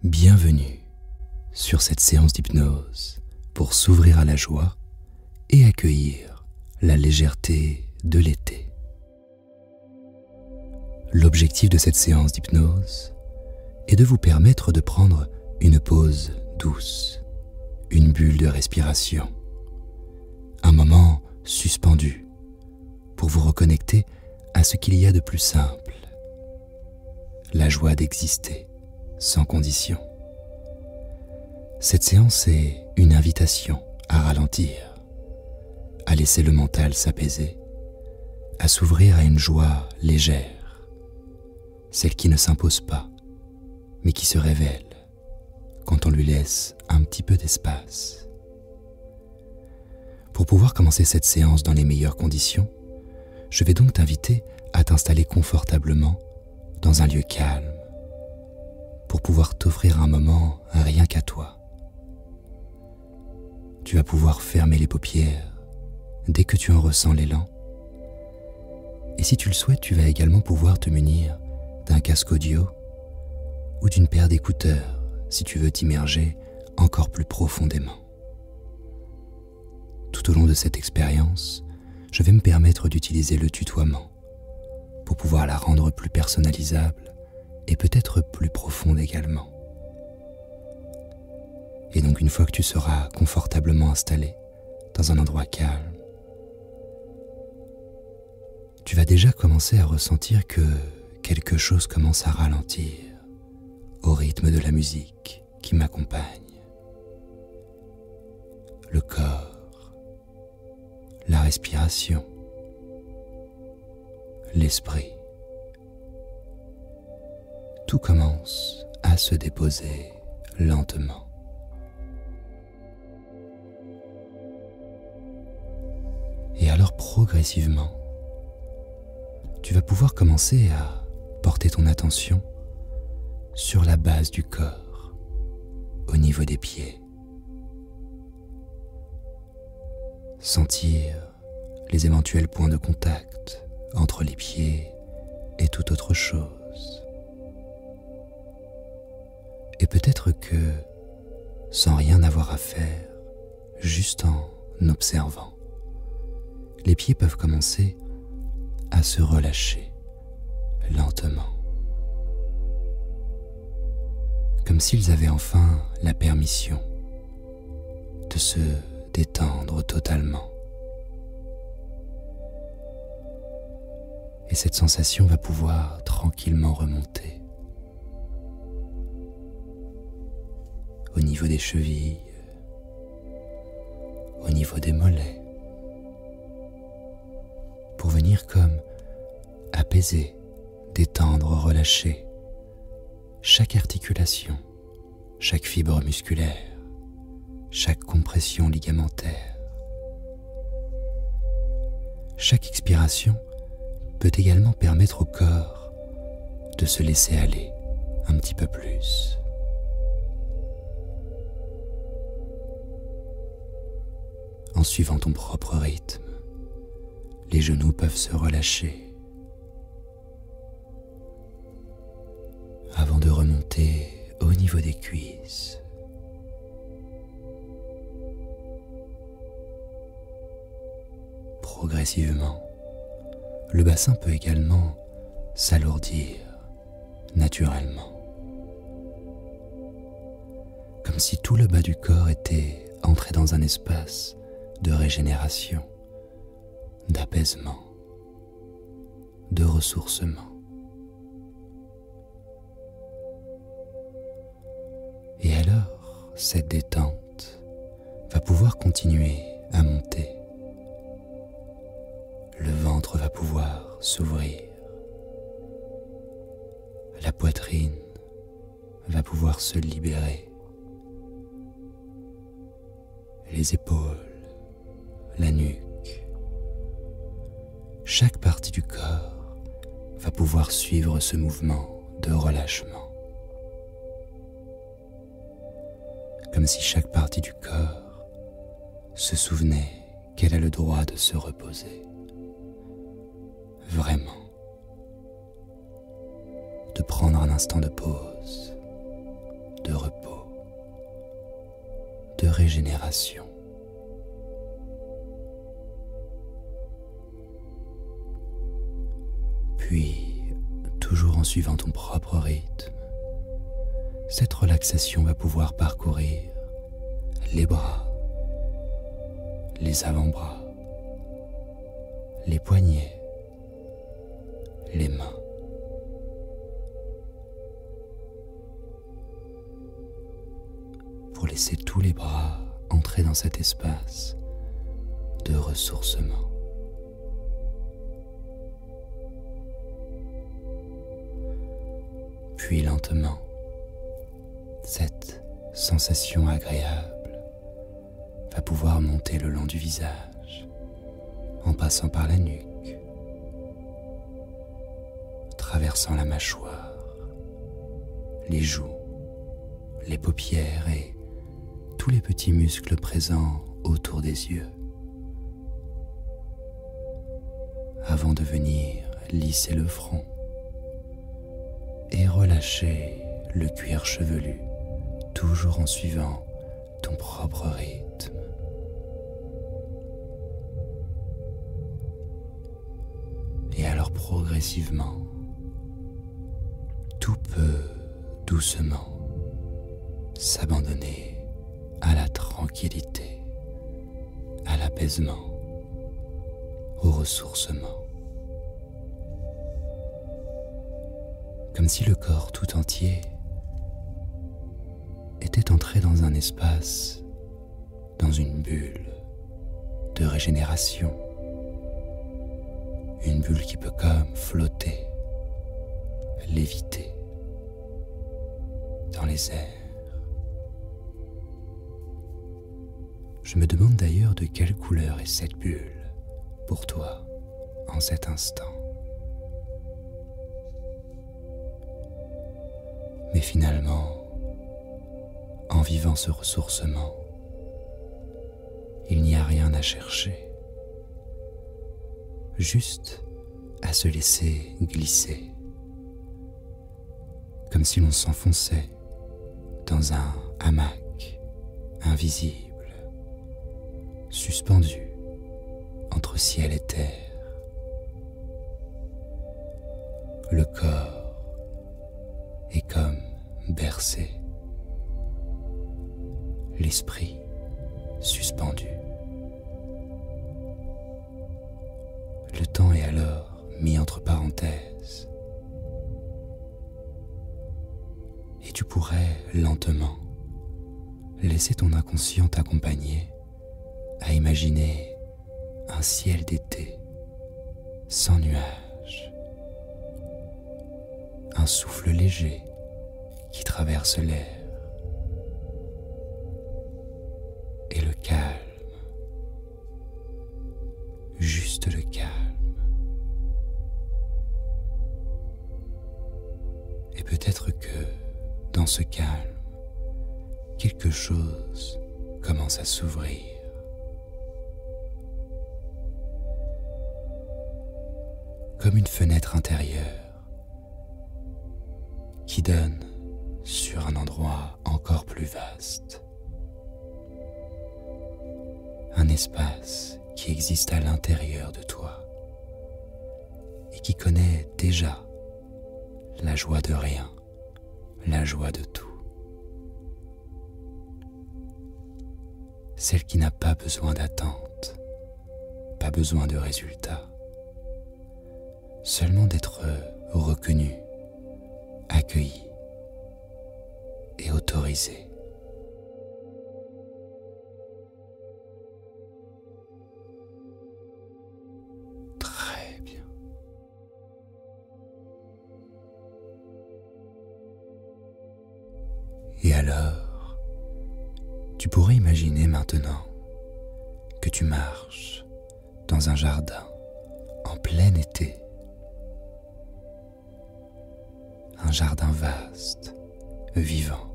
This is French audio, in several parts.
Bienvenue sur cette séance d'hypnose pour s'ouvrir à la joie et accueillir la légèreté de l'été. L'objectif de cette séance d'hypnose est de vous permettre de prendre une pause douce, une bulle de respiration, un moment suspendu pour vous reconnecter à ce qu'il y a de plus simple, la joie d'exister sans condition. Cette séance est une invitation à ralentir, à laisser le mental s'apaiser, à s'ouvrir à une joie légère, celle qui ne s'impose pas, mais qui se révèle quand on lui laisse un petit peu d'espace. Pour pouvoir commencer cette séance dans les meilleures conditions, je vais donc t'inviter à t'installer confortablement dans un lieu calme, pour pouvoir t'offrir un moment rien qu'à toi. Tu vas pouvoir fermer les paupières dès que tu en ressens l'élan. Et si tu le souhaites, tu vas également pouvoir te munir d'un casque audio ou d'une paire d'écouteurs si tu veux t'immerger encore plus profondément. Tout au long de cette expérience, je vais me permettre d'utiliser le tutoiement pour pouvoir la rendre plus personnalisable et peut-être plus profonde également. Et donc une fois que tu seras confortablement installé dans un endroit calme, tu vas déjà commencer à ressentir que quelque chose commence à ralentir au rythme de la musique qui m'accompagne. Le corps, la respiration, l'esprit. Tout commence à se déposer lentement. Et alors progressivement, tu vas pouvoir commencer à porter ton attention sur la base du corps, au niveau des pieds. Sentir les éventuels points de contact entre les pieds et toute autre chose. Et peut-être que, sans rien avoir à faire, juste en observant, les pieds peuvent commencer à se relâcher lentement. Comme s'ils avaient enfin la permission de se détendre totalement. Et cette sensation va pouvoir tranquillement remonter au niveau des chevilles, au niveau des mollets, pour venir comme apaiser, détendre, relâcher chaque articulation, chaque fibre musculaire, chaque compression ligamentaire. Chaque expiration peut également permettre au corps de se laisser aller un petit peu plus. En suivant ton propre rythme, les genoux peuvent se relâcher avant de remonter au niveau des cuisses. Progressivement, le bassin peut également s'alourdir naturellement, comme si tout le bas du corps était entré dans un espace de régénération, d'apaisement, de ressourcement. Et alors, cette détente va pouvoir continuer à monter. Le ventre va pouvoir s'ouvrir. La poitrine va pouvoir se libérer. Les épaules, la nuque. Chaque partie du corps va pouvoir suivre ce mouvement de relâchement. Comme si chaque partie du corps se souvenait qu'elle a le droit de se reposer. Vraiment. De prendre un instant de pause de repos, de régénération. Puis, toujours en suivant ton propre rythme, cette relaxation va pouvoir parcourir les bras, les avant-bras, les poignets, les mains. Pour laisser tous les bras entrer dans cet espace de ressourcement. Puis lentement, cette sensation agréable va pouvoir monter le long du visage, en passant par la nuque, traversant la mâchoire, les joues, les paupières et tous les petits muscles présents autour des yeux, avant de venir lisser le front et relâcher le cuir chevelu, toujours en suivant ton propre rythme. Et alors progressivement, tout peut doucement s'abandonner à la tranquillité, à l'apaisement, au ressourcement. Comme si le corps tout entier était entré dans un espace, dans une bulle de régénération, une bulle qui peut comme flotter, léviter dans les airs. Je me demande d'ailleurs de quelle couleur est cette bulle pour toi en cet instant. Mais finalement, en vivant ce ressourcement, il n'y a rien à chercher, juste à se laisser glisser, comme si l'on s'enfonçait dans un hamac invisible, suspendu entre ciel et terre. Le corps est comme bercé, l'esprit suspendu. Le temps est alors mis entre parenthèses. Et tu pourrais lentement laisser ton inconscient t'accompagner à imaginer un ciel d'été sans nuages, un souffle léger qui traverse l'air et le calme, juste le calme. Et peut-être que dans ce calme, quelque chose commence à s'ouvrir. Comme une fenêtre intérieure qui donne sur un endroit encore plus vaste. Un espace qui existe à l'intérieur de toi et qui connaît déjà la joie de rien, la joie de tout. Celle qui n'a pas besoin d'attente, pas besoin de résultats, seulement d'être reconnu, accueilli et autorisé. Très bien. Et alors, tu pourrais imaginer maintenant que tu marches dans un jardin en plein été. Un jardin vaste, vivant,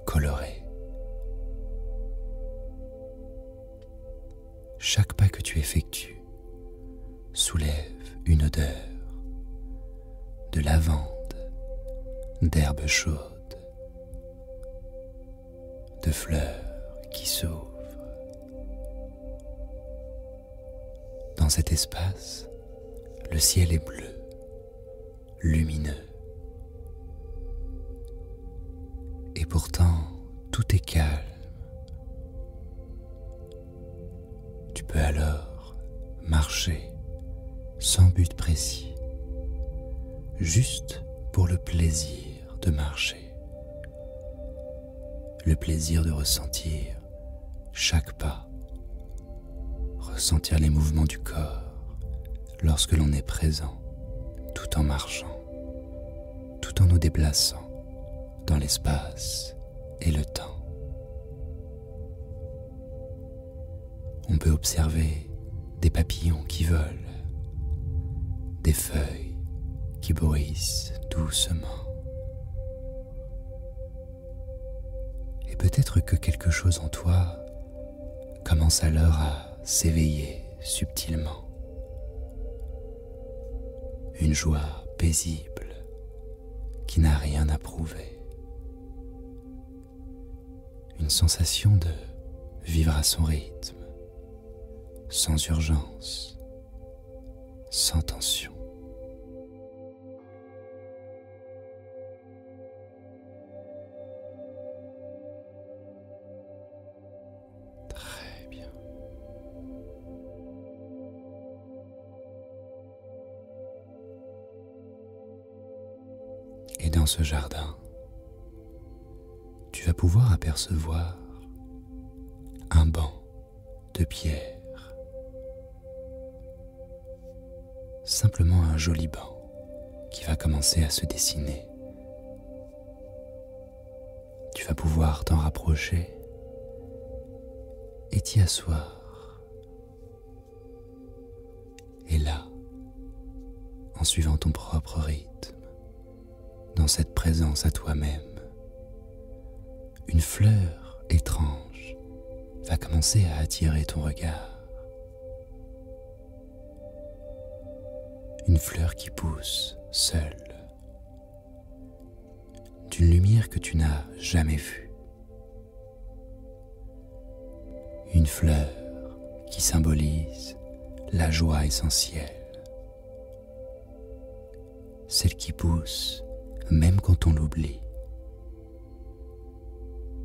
coloré. Chaque pas que tu effectues soulève une odeur de lavande, d'herbes chaudes, de fleurs qui s'ouvrent. Dans cet espace, le ciel est bleu, lumineux. Et pourtant, tout est calme. Tu peux alors marcher sans but précis, juste pour le plaisir de marcher, le plaisir de ressentir chaque pas, ressentir les mouvements du corps lorsque l'on est présent, tout en marchant, tout en nous déplaçant dans l'espace et le temps. On peut observer des papillons qui volent, des feuilles qui bruissent doucement. Et peut-être que quelque chose en toi commence alors à s'éveiller subtilement. Une joie paisible qui n'a rien à prouver. Une sensation de vivre à son rythme, sans urgence, sans tension. Très bien. Et dans ce jardin, tu vas pouvoir apercevoir un banc de pierre. Simplement un joli banc qui va commencer à se dessiner. Tu vas pouvoir t'en rapprocher et t'y asseoir. Et là, en suivant ton propre rythme, dans cette présence à toi-même, une fleur étrange va commencer à attirer ton regard. Une fleur qui pousse seule, d'une lumière que tu n'as jamais vue. Une fleur qui symbolise la joie essentielle, celle qui pousse même quand on l'oublie,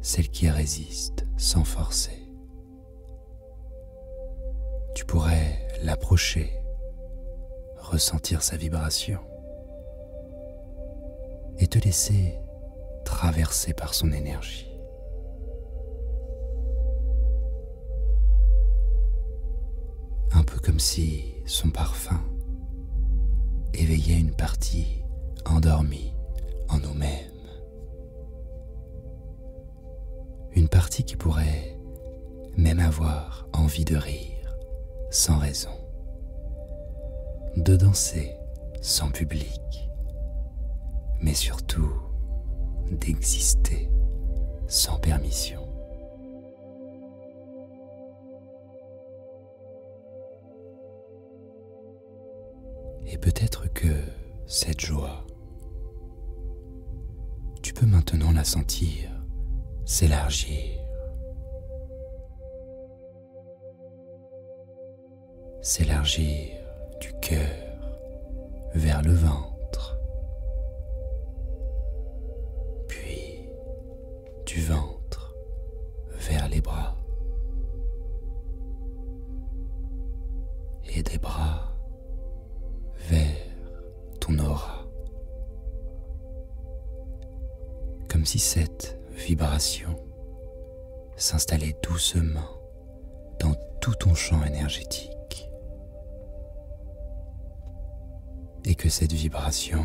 celle qui résiste sans forcer. Tu pourrais l'approcher, ressentir sa vibration et te laisser traverser par son énergie. Un peu comme si son parfum éveillait une partie endormie en nous-mêmes. Une partie qui pourrait même avoir envie de rire sans raison, de danser sans public, mais surtout d'exister sans permission. Et peut-être que cette joie, tu peux maintenant la sentir s'élargir. S'élargir du cœur vers le ventre, puis du ventre vers les bras, et des bras vers ton aura, comme si cette vibration s'installait doucement dans tout ton champ énergétique. Et que cette vibration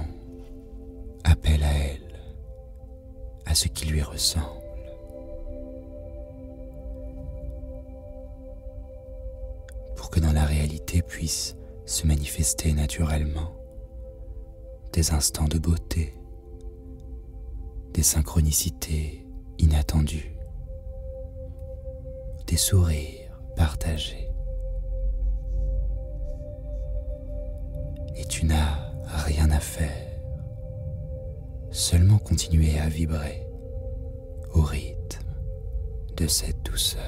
appelle à elle, à ce qui lui ressemble. Pour que dans la réalité puisse se manifester naturellement des instants de beauté, des synchronicités inattendues, des sourires partagés. Et tu n'as rien à faire, seulement continuer à vibrer au rythme de cette douceur.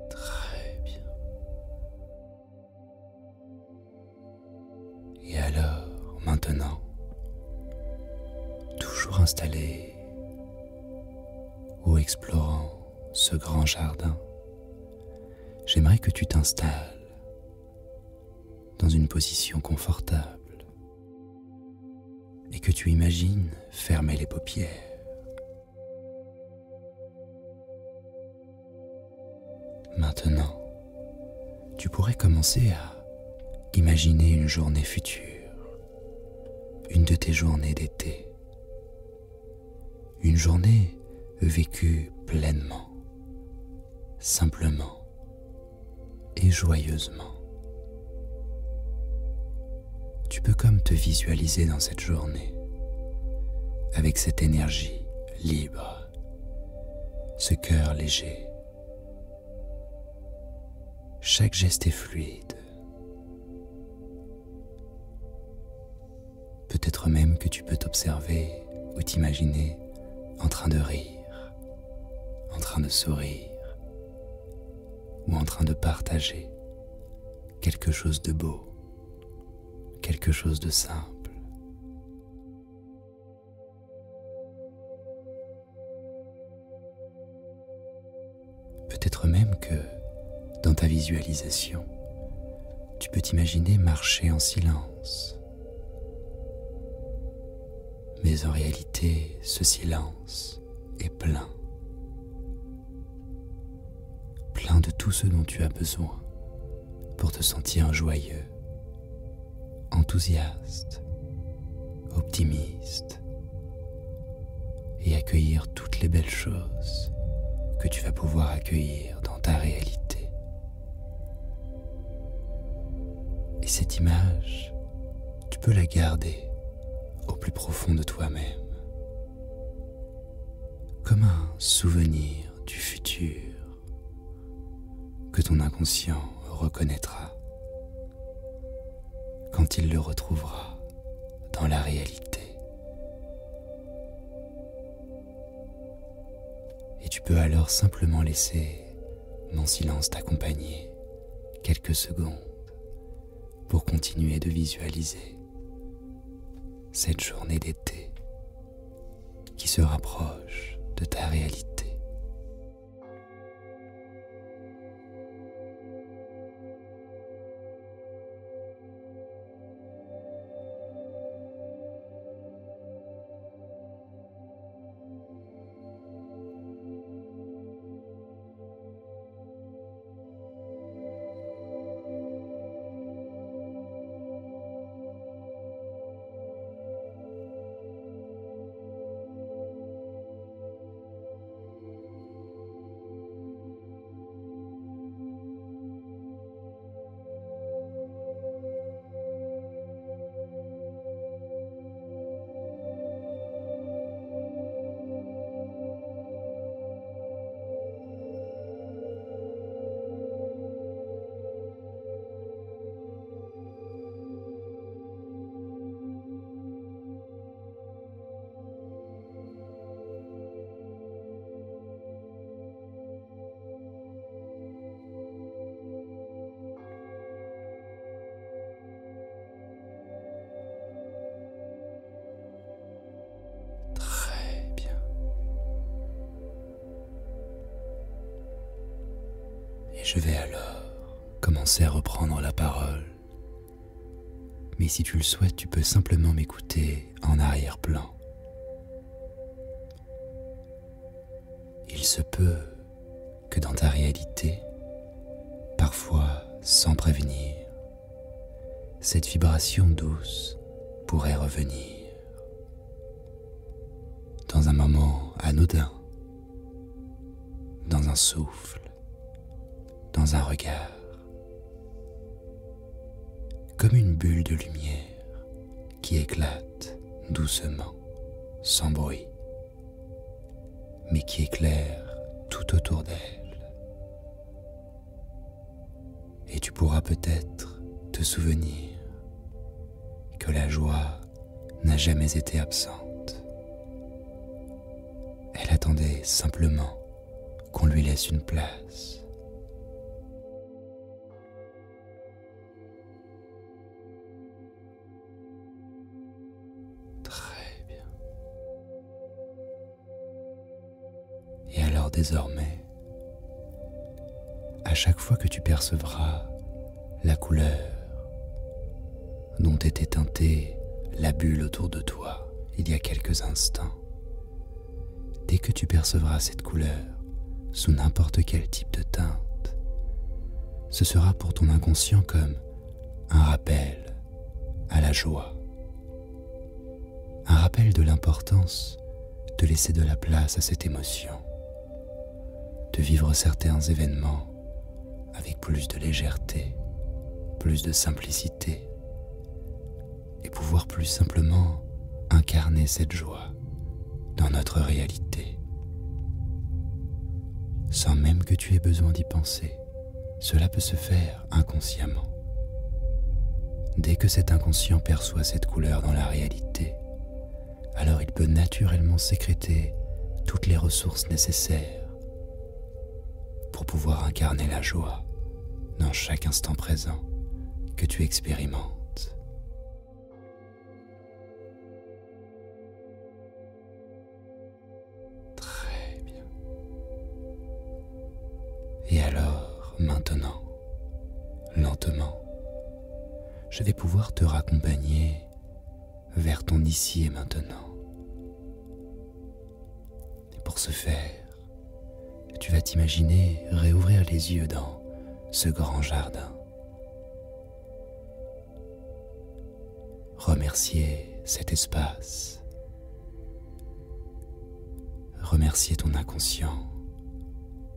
Très bien. Et alors, maintenant, toujours installé ou explorant ce grand jardin, j'aimerais que tu t'installes dans une position confortable et que tu imagines fermer les paupières. Maintenant, tu pourrais commencer à imaginer une journée future, une de tes journées d'été, une journée vécue pleinement, simplement et joyeusement. Tu peux comme te visualiser dans cette journée, avec cette énergie libre, ce cœur léger. Chaque geste est fluide. Peut-être même que tu peux t'observer ou t'imaginer en train de rire, en train de sourire, ou en train de partager quelque chose de beau, quelque chose de simple. Peut-être même que, dans ta visualisation, tu peux t'imaginer marcher en silence. Mais en réalité, ce silence est plein. Plein de tout ce dont tu as besoin pour te sentir joyeux, enthousiaste, optimiste et accueillir toutes les belles choses que tu vas pouvoir accueillir dans ta réalité. Et cette image, tu peux la garder au plus profond de toi-même, comme un souvenir du futur que ton inconscient reconnaîtra quand il le retrouvera dans la réalité. Et tu peux alors simplement laisser mon silence t'accompagner quelques secondes pour continuer de visualiser cette journée d'été qui se rapproche de ta réalité. Je vais alors commencer à reprendre la parole. Mais si tu le souhaites, tu peux simplement m'écouter en arrière-plan. Il se peut que dans ta réalité, parfois sans prévenir, cette vibration douce pourrait revenir dans un moment anodin, dans un souffle, dans un regard, comme une bulle de lumière qui éclate doucement, sans bruit, mais qui éclaire tout autour d'elle. Et tu pourras peut-être te souvenir que la joie n'a jamais été absente. Elle attendait simplement qu'on lui laisse une place. Très bien. Et alors désormais, à chaque fois que tu percevras la couleur dont était teintée la bulle autour de toi il y a quelques instants, dès que tu percevras cette couleur sous n'importe quel type de teinte, ce sera pour ton inconscient comme un rappel à la joie, un rappel de l'importance de laisser de la place à cette émotion, de vivre certains événements avec plus de légèreté, plus de simplicité, et pouvoir plus simplement incarner cette joie dans notre réalité. Sans même que tu aies besoin d'y penser, cela peut se faire inconsciemment. Dès que cet inconscient perçoit cette couleur dans la réalité, alors il peut naturellement sécréter toutes les ressources nécessaires pour pouvoir incarner la joie dans chaque instant présent que tu expérimentes. Très bien. Et alors, maintenant, lentement, je vais pouvoir te raccompagner vers ton ici et maintenant. Et pour ce faire, tu vas t'imaginer réouvrir les yeux dans ce grand jardin. Remercier cet espace. Remercier ton inconscient.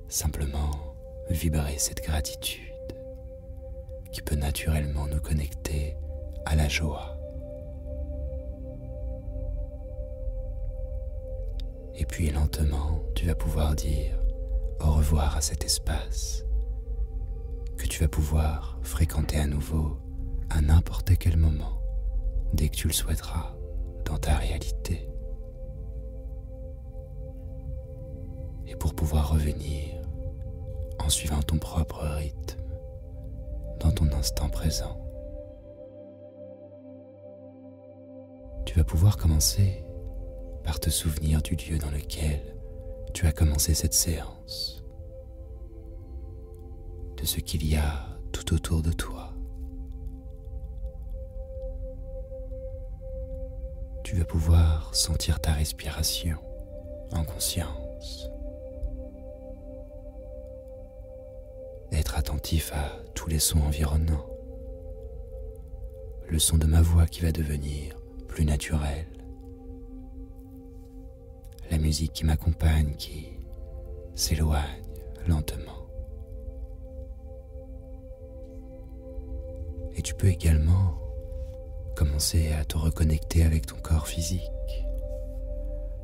Simplement vibrer cette gratitude qui peut naturellement nous connecter à la joie. Et puis lentement, tu vas pouvoir dire au revoir à cet espace que tu vas pouvoir fréquenter à nouveau à n'importe quel moment, dès que tu le souhaiteras dans ta réalité. Et pour pouvoir revenir en suivant ton propre rythme, dans ton instant présent, tu vas pouvoir commencer par te souvenir du lieu dans lequel tu as commencé cette séance, de ce qu'il y a tout autour de toi. Tu vas pouvoir sentir ta respiration en conscience, être attentif à tous les sons environnants, le son de ma voix qui va devenir plus naturel, la musique qui m'accompagne qui s'éloigne lentement. Et tu peux également commencer à te reconnecter avec ton corps physique,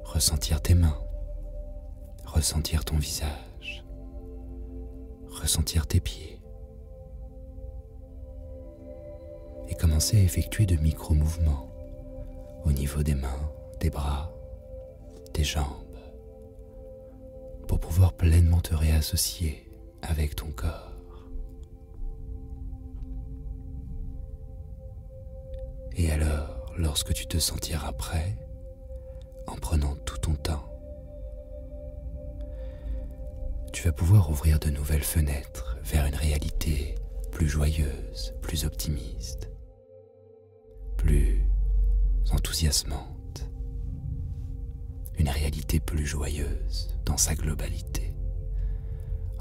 ressentir tes mains, ressentir ton visage, ressentir tes pieds et commencer à effectuer de micro-mouvements au niveau des mains, des bras, des jambes pour pouvoir pleinement te réassocier avec ton corps. Et alors, lorsque tu te sentiras prêt, en prenant tout ton temps, tu vas pouvoir ouvrir de nouvelles fenêtres vers une réalité plus joyeuse, plus optimiste, plus enthousiasmante, une réalité plus joyeuse dans sa globalité.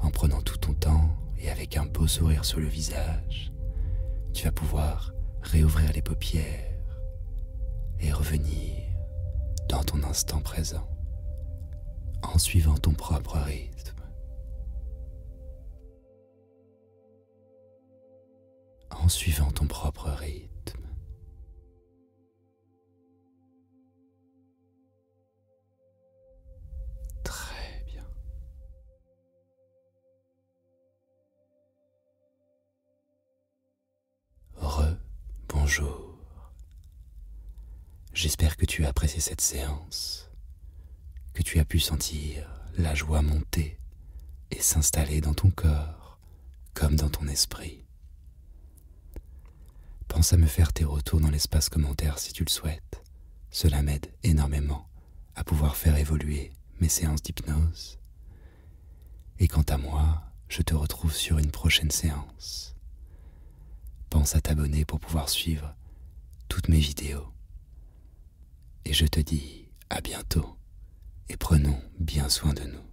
En prenant tout ton temps et avec un beau sourire sur le visage, tu vas pouvoir réouvrir les paupières et revenir dans ton instant présent en suivant ton propre rythme. En suivant ton propre rythme. Très Bonjour. J'espère que tu as apprécié cette séance, que tu as pu sentir la joie monter et s'installer dans ton corps comme dans ton esprit. Pense à me faire tes retours dans l'espace commentaire si tu le souhaites. Cela m'aide énormément à pouvoir faire évoluer mes séances d'hypnose. Et quant à moi, je te retrouve sur une prochaine séance. Pense à t'abonner pour pouvoir suivre toutes mes vidéos. Et je te dis à bientôt et prenons bien soin de nous.